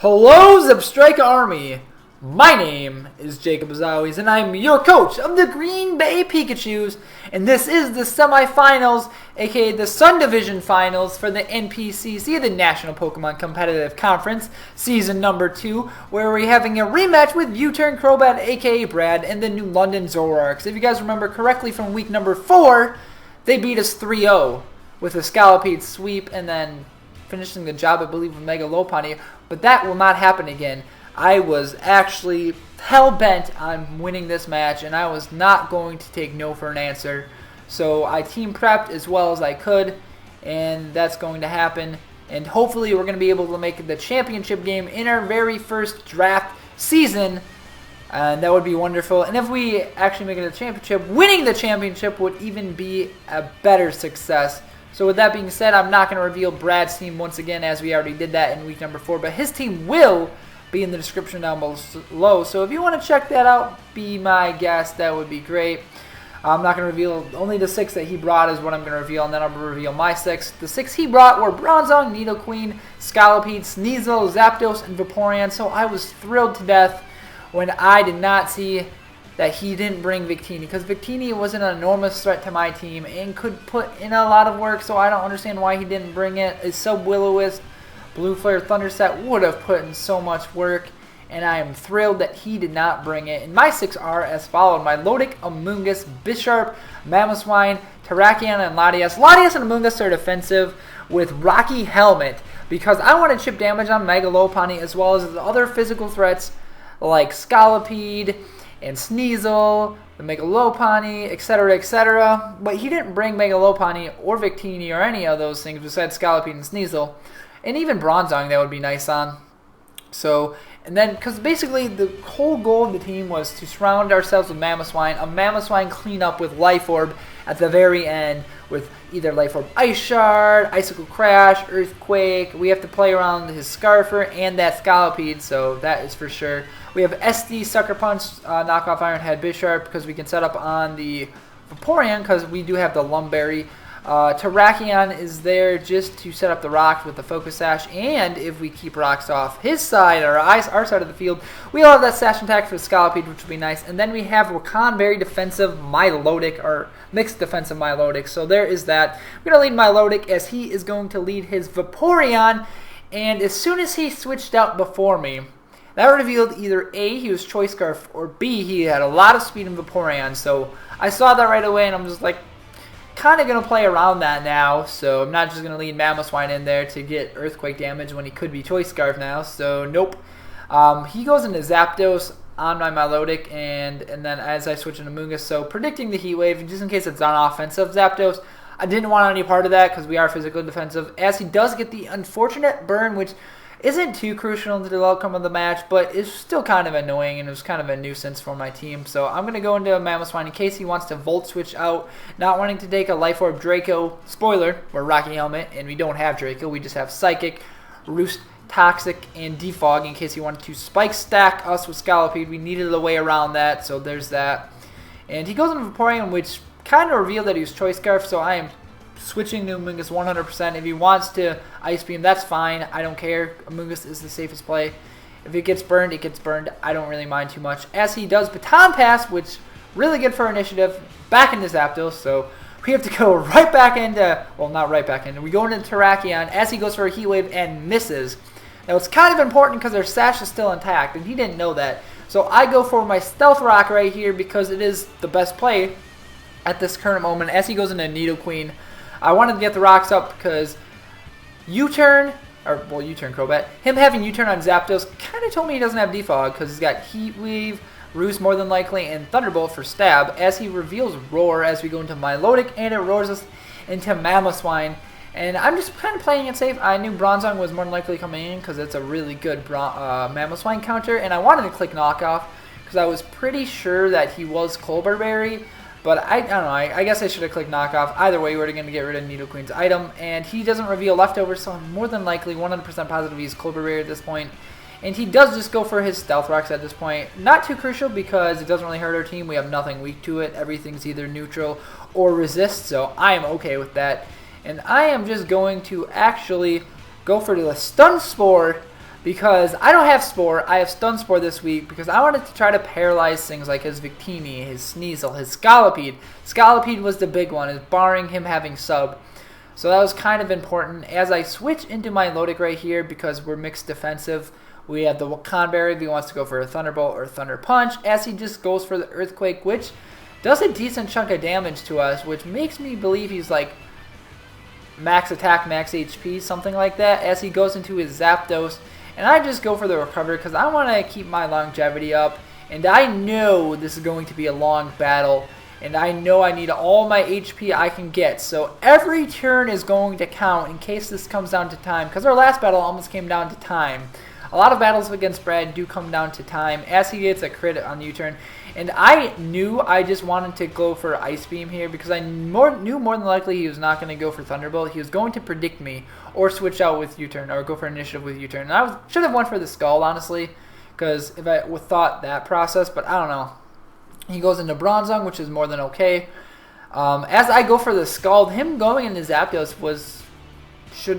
Hello, Zebstrika Army! My name is Jacob Azawis, and I'm your coach of the Green Bay Pikachus, and this is the semifinals, aka the Sun Division Finals for the NPCC, the National Pokemon Competitive Conference, Season number 2, where we're having a rematch with UturnCrobat, aka Brad, and the new London Zoroarks. If you guys remember correctly from week number 4, they beat us 3-0 with a Scalpede sweep, and then finishing the job, I believe, with Mega Lopunny, but that will not happen again. I was actually hell-bent on winning this match, and I was not going to take no for an answer. So I team prepped as well as I could, and that's going to happen. And hopefully we're going to be able to make the championship game in our very first draft season, and that would be wonderful. And if we actually make it to the championship, winning the championship would even be a better success. So with that being said, I'm not going to reveal Brad's team once again, as we already did that in week number 4, but his team will be in the description down below. So if you want to check that out, be my guest. That would be great. I'm not going to reveal, only the 6 that he brought is what I'm going to reveal, and then I'll reveal my 6. The 6 he brought were Bronzong, Nidoqueen, Scalpede, Sneasel, Zapdos, and Vaporeon. So I was thrilled to death when I did not see that he didn't bring Victini, because Victini was an enormous threat to my team and could put in a lot of work, so I don't understand why he didn't bring it. His Sub-Will-O-Wisp, Blue Flare Thunder set would have put in so much work, and I am thrilled that he did not bring it. And my 6 are as followed: Milotic, Amoonguss, Bisharp, Mamoswine, Terrakion, and Latias. Latias and Amoonguss are defensive with Rocky Helmet, because I want to chip damage on Mega Lopunny as well as the other physical threats like Scalpede and Sneasel, the Mega Lopunny, etc., etc. But he didn't bring Mega Lopunny or Victini or any of those things besides Scalpede and Sneasel. And even Bronzong, that would be nice on. So, and then, because basically the whole goal of the team was to surround ourselves with Mamoswine, a Mamoswine cleanup with Life Orb at the very end, with either Life Orb Ice Shard, Icicle Crash, Earthquake. We have to play around his Scarfer and that Scalpede, so that is for sure. We have SD, Sucker Punch, knockoff Iron Head, Bisharp, because we can set up on the Vaporeon, because we do have the Lumberry. Terrakion is there just to set up the rocks with the Focus Sash, and if we keep rocks off his side, or our side of the field, we'll have that Sash attack for Scalpede, which will be nice. And then we have Rakan, very defensive Milotic, or mixed defensive Milotic, so there is that. We're going to lead Milotic as he is going to lead his Vaporeon, and as soon as he switched out before me, that revealed either A, he was Choice Scarf, or B, he had a lot of speed in Vaporeon, so I saw that right away, and I'm just like, kind of going to play around that now, so I'm not just going to lead Mamoswine in there to get Earthquake damage when he could be Choice Scarf now, so nope. He goes into Zapdos on my Milotic, and then as I switch into Amoonguss, so predicting the Heat Wave, just in case it's on offensive Zapdos. I didn't want any part of that because we are physically defensive, as he does get the unfortunate burn, which isn't too crucial to the outcome of the match, but it's still kind of annoying, and it was kind of a nuisance for my team. So I'm going to go into a Mamoswine in case he wants to Volt Switch out, not wanting to take a Life Orb Draco. Spoiler, we're Rocky Helmet, and we don't have Draco. We just have Psychic, Roost, Toxic, and Defog in case he wanted to Spike Stack us with Scalpede. We needed a way around that, so there's that. And he goes into Vaporeon, which kind of revealed that he was Choice Scarf, so I am switching to Amoonguss 100%. If he wants to Ice Beam, that's fine. I don't care. Amoonguss is the safest play. If it gets burned, it gets burned. I don't really mind too much. As he does Baton Pass, which really good for initiative, back into Zapdos. So we have to go right back into, well, not right back into, we go into Terrakion as he goes for a Heat Wave and misses. Now it's kind of important because their Sash is still intact, and he didn't know that. So I go for my Stealth Rock right here because it is the best play at this current moment as he goes into Nidoqueen. I wanted to get the rocks up because UturnCrobat, him having U-turn on Zapdos kind of told me he doesn't have Defog because he's got Heat Wave, Roost more than likely, and Thunderbolt for Stab as he reveals Roar as we go into Milotic, and it roars us into Mamoswine. And I'm just kind of playing it safe. I knew Bronzong was more than likely coming in because it's a really good Mamoswine counter, and I wanted to click Knockoff because I was pretty sure that he was Colberberry. But I don't know, I guess I should have clicked Knockoff. Either way, we're going to get rid of Nidoqueen's item. And he doesn't reveal Leftovers, so I'm more than likely 100% positive he's Colberberry at this point. And he does just go for his Stealth Rocks at this point. Not too crucial because it doesn't really hurt our team. We have nothing weak to it. Everything's either neutral or resist, so I am okay with that. And I am just going to actually go for the Stun Spore because I don't have Spore. I have Stun Spore this week because I wanted to try to paralyze things like his Victini, his Sneasel, his Scolipede. Scolipede was the big one, is barring him having sub. So that was kind of important. As I switch into my Milotic right here, because we're mixed defensive, we have the Wakanberry if he wants to go for a Thunderbolt or Thunder Punch, as he just goes for the Earthquake, which does a decent chunk of damage to us, which makes me believe he's like max attack, max HP, something like that, as he goes into his Zapdos. And I just go for the Recover because I want to keep my longevity up, and I know this is going to be a long battle, and I know I need all my HP I can get, so every turn is going to count in case this comes down to time, because our last battle almost came down to time. A lot of battles against Brad do come down to time, as he gets a crit on the U-turn. And I knew I just wanted to go for Ice Beam here because I knew more than likely he was not going to go for Thunderbolt. He was going to predict me or switch out with U-turn or go for Initiative with U-turn. And I should have went for the Scald, honestly, because if I thought that process, but I don't know. He goes into Bronzong, which is more than okay. As I go for the Scald, him going into Zapdos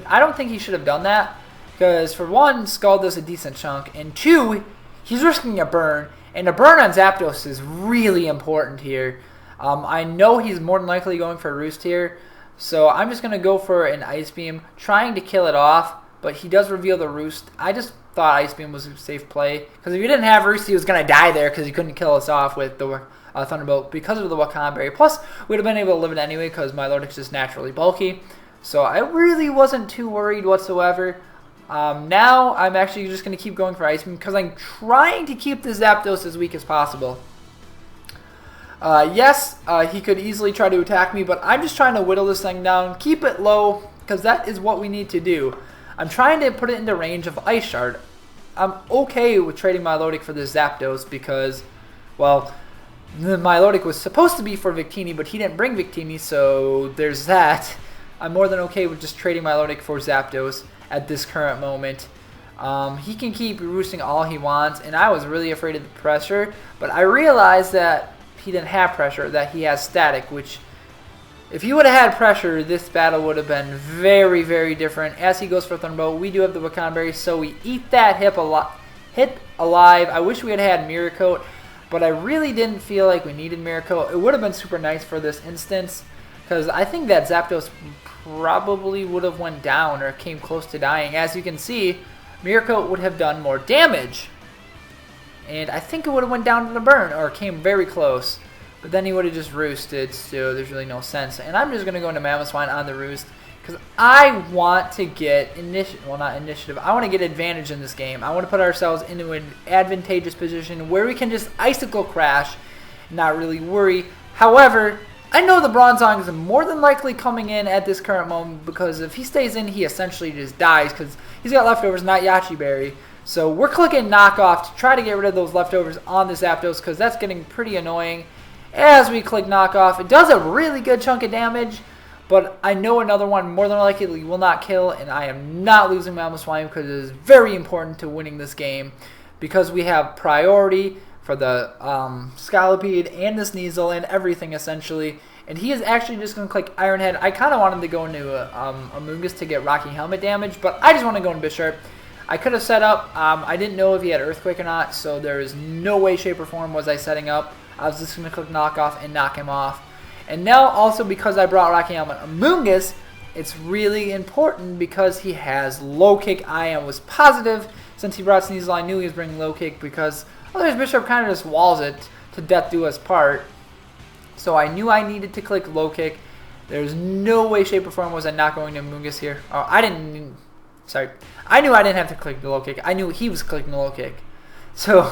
I don't think he should have done that. Because for one, Scald does a decent chunk, and two, he's risking a burn, and a burn on Zapdos is really important here. I know he's more than likely going for a Roost here, so I'm just going to go for an Ice Beam, trying to kill it off, but he does reveal the Roost. I just thought Ice Beam was a safe play, because if he didn't have Roost, he was going to die there, because he couldn't kill us off with the Thunderbolt because of the Wakanberry. Plus, we'd have been able to live it anyway, because my Milotic's just naturally bulky, so I really wasn't too worried whatsoever. Now I'm actually just going to keep going for Ice Beam because I'm trying to keep the Zapdos as weak as possible. Yes, he could easily try to attack me, but I'm just trying to whittle this thing down, keep it low, because that is what we need to do. I'm trying to put it into range of Ice Shard. I'm okay with trading my Milotic for the Zapdos because, well, the Milotic was supposed to be for Victini, but he didn't bring Victini, so there's that. I'm more than okay with just trading my Milotic for Zapdos at this current moment. He can keep roosting all he wants, and I was really afraid of the pressure, but I realized that he didn't have pressure, that he has static, which if he would have had pressure, this battle would have been very, very different. As he goes for Thunderbolt, we do have the Wakanberry, so we eat that hit alive. I wish we had had Mirror Coat, but I really didn't feel like we needed Mirror Coat. It would have been super nice for this instance, because I think that Zapdos probably would have went down or came close to dying. As you can see, Mirror Coat would have done more damage, and I think it would have went down to the burn or came very close, but then he would have just roosted, so there's really no sense. And I'm just going to go into Mamoswine on the roost because I want to get initiative, I want to get advantage in this game. I want to put ourselves into an advantageous position where we can just Icicle Crash, not really worry. However, I know the Bronzong is more than likely coming in at this current moment because if he stays in, he essentially just dies because he's got leftovers, not Yachi Berry. So we're clicking knockoff to try to get rid of those leftovers on the Zapdos because that's getting pretty annoying. As we click knockoff, it does a really good chunk of damage, but I know another one more than likely will not kill, and I am not losing Mamoswine because it is very important to winning this game because we have priority for the Scolipede and the Sneasel and everything essentially. And he is actually just going to click Iron Head. I kind of wanted to go into a Mungus to get Rocky Helmet damage, but I just want to go into Bisharp. I could have set up, I didn't know if he had Earthquake or not, so there is no way, shape, or form was I setting up. I was just going to click Knock Off and knock him off. And now also because I brought Rocky Helmet Mungus, it's really important because he has Low Kick. I was positive since he brought Sneasel, I knew he was bringing Low Kick because otherwise Bisharp kind of just walls it to death do us part. So I knew I needed to click Low Kick. There's no way, shape, or form was I not going to Mungus here. Oh, I knew I didn't have to click the Low Kick. I knew he was clicking the Low Kick. So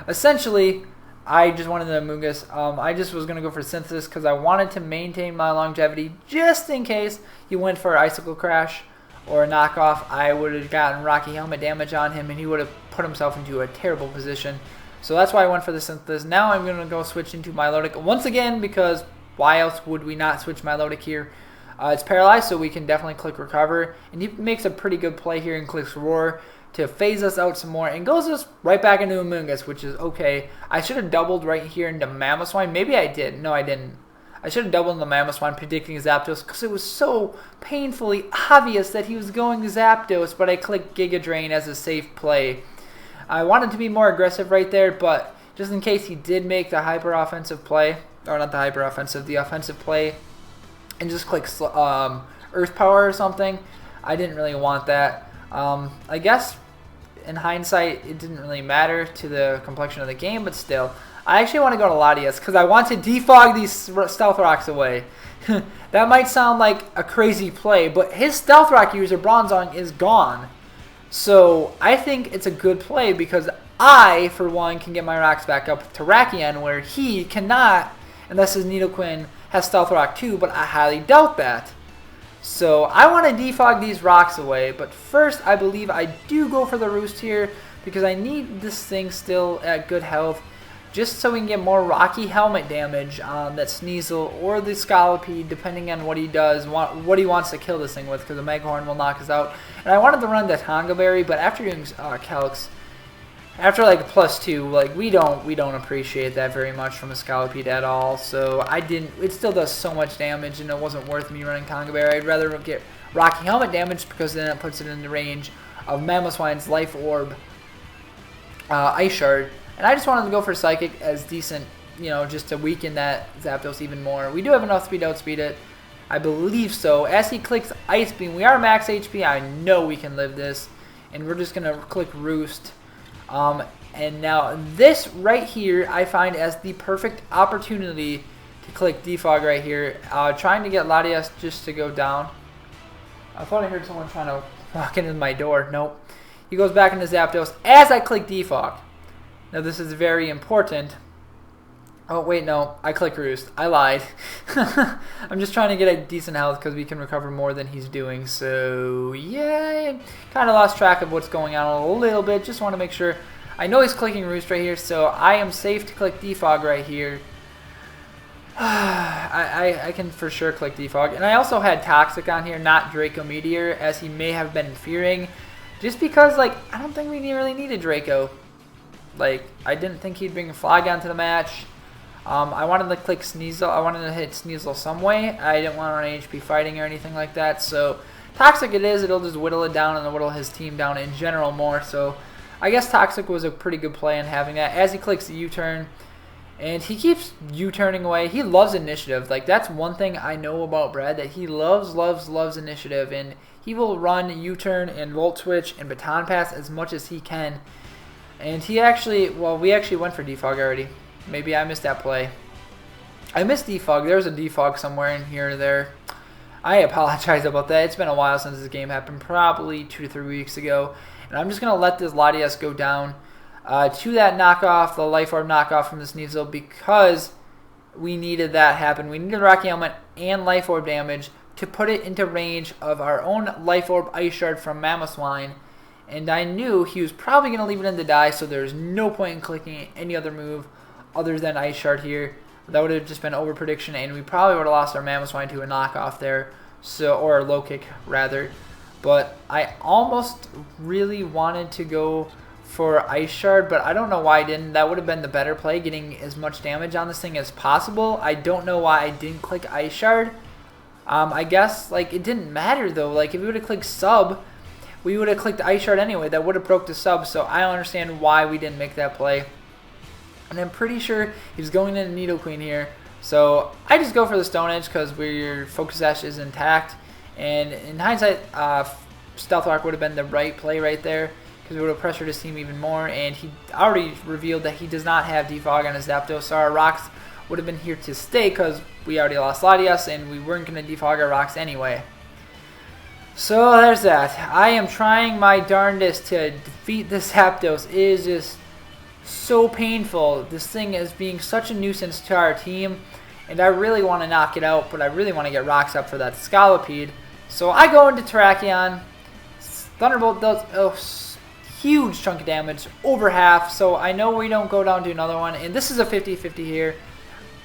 essentially, I just wanted the Mungus. I just was going to go for Synthesis because I wanted to maintain my longevity just in case he went for Icicle Crash or a knockoff. I would have gotten Rocky Helmet damage on him and he would have put himself into a terrible position. So that's why I went for the Synthesis. Now I'm going to go switch into Milotic once again because why else would we not switch Milotic here? It's paralyzed, so we can definitely click Recover. And he makes a pretty good play here and clicks Roar to phase us out some more and goes us right back into Amoonguss, which is okay. I should have doubled right here into Mamoswine. Maybe I did. No, I didn't. I should have doubled the Mammoth predicting Zapdos because it was so painfully obvious that he was going Zapdos, but I clicked Giga Drain as a safe play. I wanted to be more aggressive right there, but just in case he did make the hyper offensive play, or not the hyper offensive, the offensive play, and just click Earth Power or something, I didn't really want that. I guess in hindsight, it didn't really matter to the complexion of the game, but still. I actually want to go to Latias because I want to defog these Stealth Rocks away. That might sound like a crazy play, but his Stealth Rock user, Bronzong, is gone. So I think it's a good play because I, for one, can get my rocks back up to Terrakion where he cannot, unless his Nidoqueen has Stealth Rock too, but I highly doubt that. So I want to defog these rocks away, but first I believe I do go for the Roost here because I need this thing still at good health just so we can get more Rocky Helmet damage on that Sneasel or the Scolipede depending on what he does, what he wants to kill this thing with, because the Mega Horn will knock us out. And I wanted to run the Tonga Berry, but after doing Calx, after like +2, like we don't appreciate that very much from a Scolipede at all. So I didn't. It still does so much damage, and it wasn't worth me running Tonga Berry. I'd rather get Rocky Helmet damage because then it puts it in the range of Mamoswine's Life Orb, Ice Shard. And I just wanted to go for Psychic as decent, you know, just to weaken that Zapdos even more. We do have enough speed to outspeed it. I believe so. As he clicks Ice Beam, we are max HP. I know we can live this. And we're just going to click Roost. And now this right here I find as the perfect opportunity to click Defog right here. Trying to get Latias just to go down. I thought I heard someone trying to walk into my door. Nope. He goes back into Zapdos as I click Defog. Now this is very important. Oh wait, no, I click Roost. I lied. I'm just trying to get a decent health because we can recover more than he's doing. So yeah, kind of lost track of what's going on a little bit. Just want to make sure. I know he's clicking Roost right here, so I am safe to click Defog right here. I can for sure click Defog. And I also had Toxic on here, not Draco Meteor, as he may have been fearing. Just because, like, I don't think we really needed Draco. Like, I didn't think he'd bring Flygon to the match. I wanted to click Sneasel. I wanted to hit Sneasel some way. I didn't want to run HP fighting or anything like that. So, Toxic it is. It'll just whittle it down and whittle his team down in general more. So, I guess Toxic was a pretty good play in having that. As he clicks the U-turn, and he keeps U-turning away. He loves initiative. Like, that's one thing I know about Brad, that he loves initiative. And he will run U-turn and Volt Switch and Baton Pass as much as he can. And he actually, well, we actually went for Defog already. Maybe I missed that play. I missed Defog. There's a Defog somewhere in here or there. I apologize about that. It's been a while since this game happened, probably 2 to 3 weeks ago. And I'm just going to let this Latias go down to that knockoff, the Life Orb knockoff from the Sneasel, because we needed that happen. We needed Rocky Helmet and Life Orb damage to put it into range of our own Life Orb Ice Shard from Mamoswine. And I knew he was probably going to leave it in the die, so there's no point in clicking any other move other than Ice Shard here. That would have just been over prediction, and we probably would have lost our Mamoswine to a knockoff there, so, or a low kick rather. But I almost really wanted to go for Ice Shard, but I don't know why I didn't. That would have been the better play, getting as much damage on this thing as possible. I don't know why I didn't click Ice Shard. I guess, like, it didn't matter though. Like, if we would have clicked Sub, we would have clicked Ice Shard anyway. That would have broke the sub, so I don't understand why we didn't make that play. And I'm pretty sure he's going into Nidoqueen here. So I just go for the Stone Edge because your Focus Sash is intact. And in hindsight, Stealth Rock would have been the right play right there because it would have pressured his team even more. And he already revealed that he does not have Defog on his Zapdos, so our rocks would have been here to stay because we already lost Latias and we weren't going to defog our rocks anyway. So there's that. I am trying my darndest to defeat this Zapdos. It is just so painful. This thing is being such a nuisance to our team, and I really want to knock it out, but I really want to get rocks up for that Scolipede. So I go into Terrakion. Thunderbolt does a huge chunk of damage, over half, so I know we don't go down to another one, and this is a 50-50 here.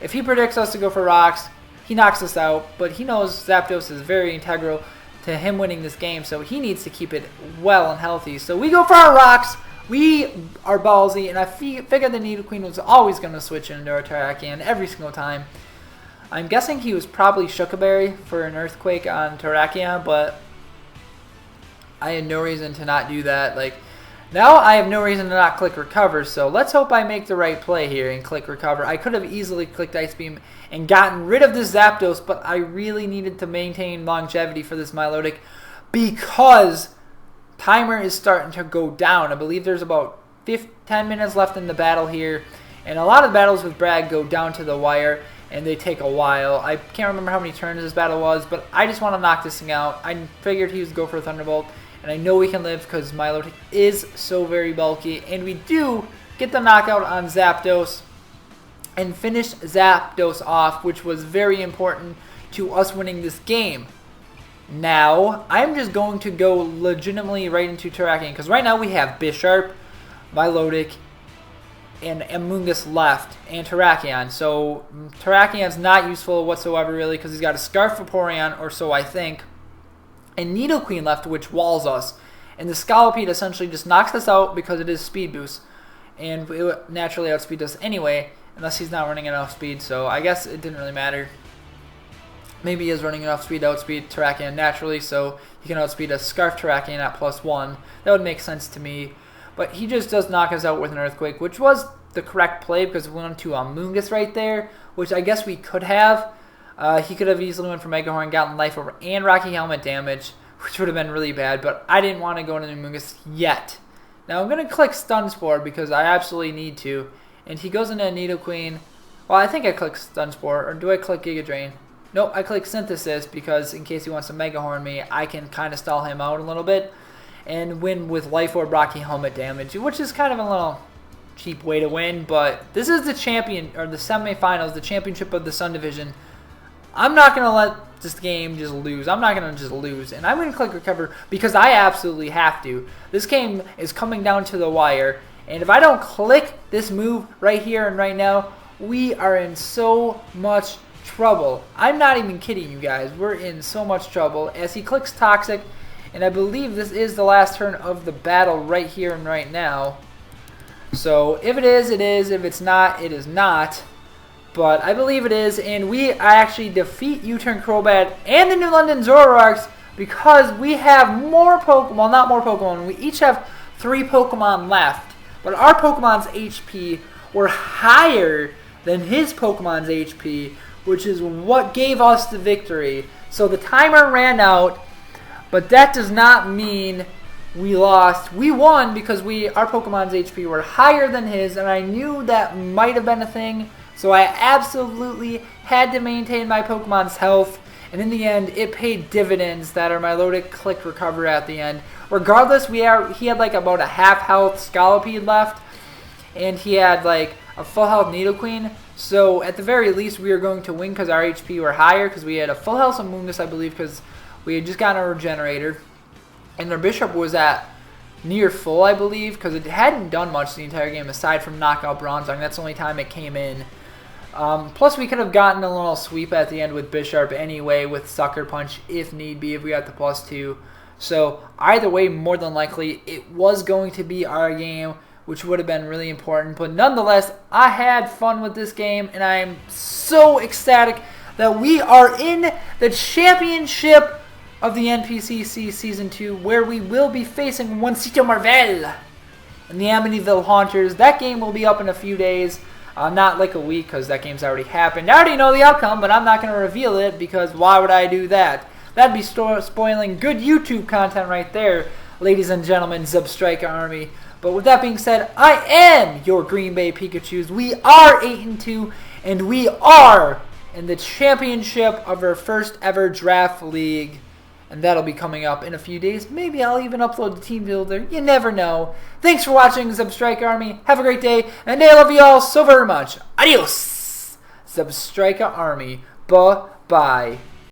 If he predicts us to go for rocks, he knocks us out, but he knows Zapdos is very integral to him winning this game, so he needs to keep it well and healthy. So we go for our rocks. We are ballsy, and I figured the Nidoqueen was always going to switch into our Terrakion every single time. I'm guessing he was probably Shukaberry for an Earthquake on Terrakion, but I had no reason to not do that. Like, now I have no reason to not click Recover, so let's hope I make the right play here and click Recover. I could have easily clicked Ice Beam and gotten rid of the Zapdos, but I really needed to maintain longevity for this Milotic because timer is starting to go down. I believe there's about 10 minutes left in the battle here, and a lot of battles with Brad go down to the wire, and they take a while. I can't remember how many turns this battle was, but I just want to knock this thing out. I figured he would go for a Thunderbolt, and I know we can live because Milotic is so very bulky, and we do get the knockout on Zapdos and finish Zapdos off, which was very important to us winning this game. Now, I'm just going to go legitimately right into Terrakion, because right now we have Bisharp, Milotic, and Amoonguss left, and Terrakion. So Terrakion's not useful whatsoever, really, because he's got a Scarf Vaporeon, or so I think, and Nidoqueen left, which walls us. And the Scolipede essentially just knocks us out because it is Speed Boost, and it would naturally outspeed us anyway, unless he's not running enough speed, so I guess it didn't really matter. Maybe he is running enough speed to outspeed Terrakion naturally, so he can outspeed a Scarf Terrakion at +1. That would make sense to me. But he just does knock us out with an Earthquake, which was the correct play because we went to Amoonguss right there, which I guess we could have. He could have easily went for Mega Horn, gotten Life Orb and Rocky Helmet damage, which would have been really bad, but I didn't want to go into Amoonguss yet. Now I'm going to click Stun Spore because I absolutely need to. And he goes into Nidoqueen. Well, I think I click Stun Spore, or do I click Giga Drain? Nope, I click Synthesis because in case he wants to Mega Horn me, I can kind of stall him out a little bit and win with Life Orb, Rocky Helmet damage, which is kind of a little cheap way to win, but this is the champion, or the semifinals, the championship of the Sun Division. I'm not going to let this game just lose. I'm not going to just lose, and I'm going to click Recover because I absolutely have to. This game is coming down to the wire, and if I don't click this move right here and right now, we are in so much trouble. I'm not even kidding you guys. We're in so much trouble as he clicks Toxic, and I believe this is the last turn of the battle right here and right now. So if it is, it is. If it's not, it is not. But I believe it is, and we actually defeat UturnCrobat and the new London Zoroarks because we have more Pokemon. Well, not more Pokemon. We each have 3 Pokemon left, but our Pokemon's HP were higher than his Pokemon's HP, which is what gave us the victory. So the timer ran out, but that does not mean we lost. We won because our Pokemon's HP were higher than his, and I knew that might have been a thing, so I absolutely had to maintain my Pokemon's health, and in the end, it paid dividends that our Milotic clicked Recover at the end. Regardless, he had like about a half health Scolipede left, and he had like a full health Nidoqueen, so at the very least, we were going to win because our HP were higher, because we had a full health Amoonguss, I believe, because we had just gotten a Regenerator, and our Bishop was at near full, I believe, because it hadn't done much the entire game aside from knockout Bronzong. That's the only time it came in. Plus, we could have gotten a little sweep at the end with Bisharp anyway, with Sucker Punch if need be, if we got the +2. So either way, more than likely, it was going to be our game, which would have been really important. But nonetheless, I had fun with this game, and I'm so ecstatic that we are in the championship of the NPCC Season 2, where we will be facing Juancito Marvel and the Amityville Haunters. That game will be up in a few days, not like a week, because that game's already happened. I already know the outcome, but I'm not going to reveal it, because why would I do that? That'd be spoiling good YouTube content right there, ladies and gentlemen, Zebstrika Army. But with that being said, I am your Green Bay Pikachus. We are 8-2, and we are in the championship of our first ever draft league. And that'll be coming up in a few days. Maybe I'll even upload the team builder. You never know. Thanks for watching, Zebstrika Army. Have a great day, and I love you all so very much. Adios, Zebstrika Army. Bye-bye.